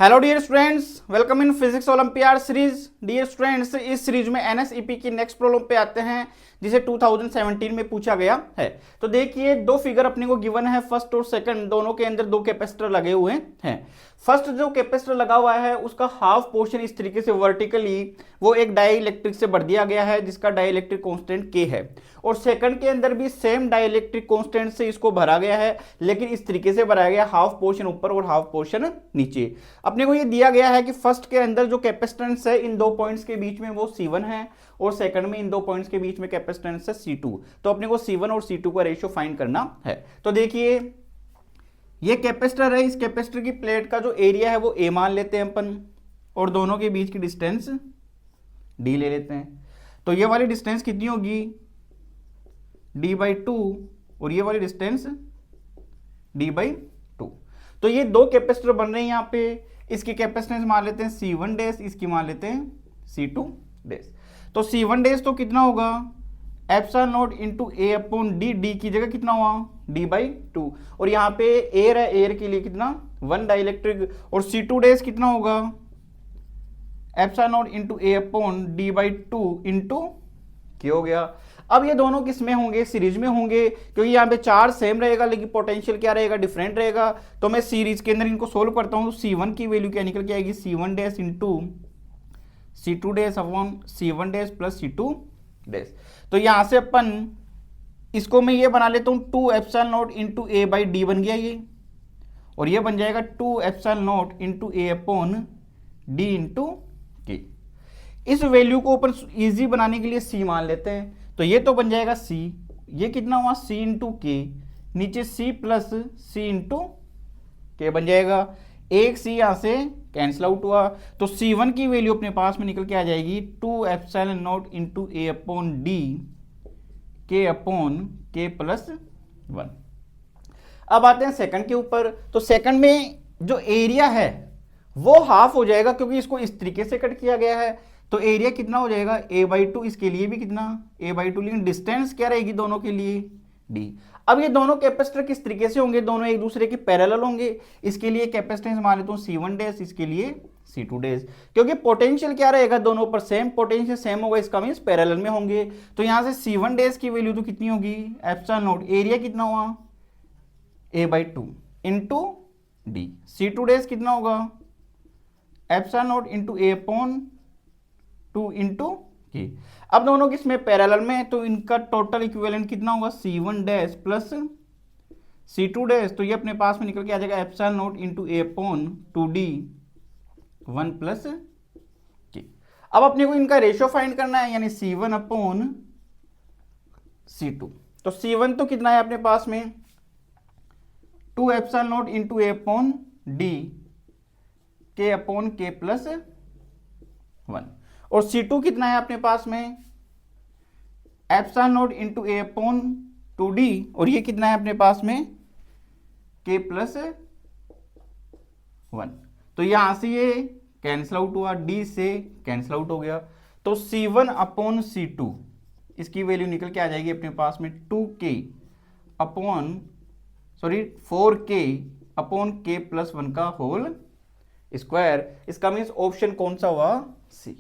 Hello dear students, welcome in physics olympiad series. Dear students, इस series में NSEP की next problem पे आते हैं जिसे 2017 में पूछा गया है। तो देखिए, दो फिगर अपने को गिवन है, फर्स्ट और सेकंड, दोनों के अंदर दो कैपेसिटर लगे हुए हैं। फर्स्ट जो कैपेसिटर लगा हुआ है उसका हाफ पोर्शन इस तरीके से वर्टिकली वो एक डाइलेक्ट्रिक से भर दिया गया है जिसका डाइलेक्ट्रिक कांस्टेंट के है, और सेकंड के अंदर भी सेम डाइलेक्ट्रिक कांस्टेंट से इसको भरा गया है, लेकिन इस तरीके से भराया गया, हाफ पोर्शन ऊपर और हाफ पोर्शन नीचे। अपने को ये दिया गया है कि फर्स्ट के अंदर जो कैपेसिटेंस है इन दो पॉइंट्स के बीच में वो C1 है, और सेकंड में इन दो पॉइंट्स के बीच में कैपेसिटेंस है C2। तो अपने को C1 और C2 का रेशियो फाइंड करना है। तो देखिए, ये कैपेसिटर है, इस कैपेसिटर की प्लेट का जो एरिया है वो A मान लेते हैं अपन, और दोनों के बीच की डिस्टेंस D ले लेते हैं। तो ये वाली डिस्टेंस कितनी होगी, D/2, और ये वाली डिस्टेंस D/2। तो ये दो कैपेसिटर बन रहे हैं यहाँ पे। इसकी कैपेसिटेंस मान लेते हैं C1 डैश, इसकी मान लेते हैं C2 डैश। तो C1 डैश तो कितना होगा, epsilon not into A upon D, D की जगह कितना हुआ D/2, और यहाँ पे एयर है, एयर के लिए कितना 1 डाइलेक्ट्रिक, और C2 डैश कितना होगा epsilon not into A upon D/2 into क्या हो गया। अब ये दोनों किस में होंगे, सीरीज में होंगे, क्योंकि यहाँ पे चार्ज सेम रहेगा लेकिन पोटेंशियल क्या रहेगा, डिफरेंट रहेगा। तो मैं सीरीज के अंदर इनको सोल्व करता हूँ। तो C1 की वैल्यू क्या निकल के आएगी, C1 dash into C2 dash upon C1 dash plus C2 dash. तो यहाँ से अपन इसको मैं ये बना लेता हूँ 2 एप्सिलॉन नॉट इंटू A/D बन गया ये, और ये बन जाएगा 2 epsilon not into A upon D into के। इस वैल्यू को अपन इजी बनाने के लिए C मान लेते हैं। तो ये तो बन जाएगा C, ये कितना हुआ C इंटू के, नीचे C प्लस C इंटू के बन जाएगा। एक C यहाँ से कैंसिल आउट हुआ, तो C1 की वैल्यू अपने पास में निकल के आ जाएगी 2 epsilon not into A upon D के अपॉन के प्लस 1। अब आते हैं सेकंड के ऊपर। तो सेकंड में जो एरिया है वो हाफ हो जाएगा, क्योंकि इसको इस तरीके से कट किया गया है। तो एरिया कितना हो जाएगा A/2, इसके लिए भी कितना A/2, लेकिन डिस्टेंस क्या रहेगी दोनों के लिए D। अब ये दोनों कैपेसिटर किस तरीके से होंगे, दोनों एक दूसरे के पैरेलल होंगे। इसके लिए कैपेसिटेंस मान लेता हूँ C1 डैश, इसके लिए C2 डैश, क्योंकि पोटेंशियल क्या रहेगा दोनों पर सेम, पोटेंशियल सेम होगा, इसका मींस पैरेलल में होंगे। तो यहाँ से C1 डैश की वैल्यू तो कितनी होगी एप्सिलॉन नॉट, एरिया कितना हुआ A/2 into D। C2 dash कितना होगा epsilon not into A upon 2 into के। अब दोनों किसमें पैरेलल में, तो इनका टोटल इक्विवेलेंट कितना होगा C1 dash plus C2 dash. तो ये अपने पास में निकल के आ जाएगा epsilon not into A upon 2D 1 plus के। अब अपने को इनका रेशियो फाइंड करना है, यानी C1 अपॉन C2। तो C1 तो कितना है अपने पास में 2 epsilon not into A upon D के अपॉन के प्लस 1, और C2 कितना है अपने पास में epsilon not into A upon 2D, और ये कितना है अपने पास में के प्लस 1। तो यहां से ये कैंसिल आउट हुआ, D से कैंसिल आउट हो गया। तो C1 अपॉन C2 इसकी वैल्यू निकल के आ जाएगी अपने पास में 2K upon 4K upon K plus 1 का होल स्क्वायर। इसका मीन्स ऑप्शन कौन सा हुआ, C।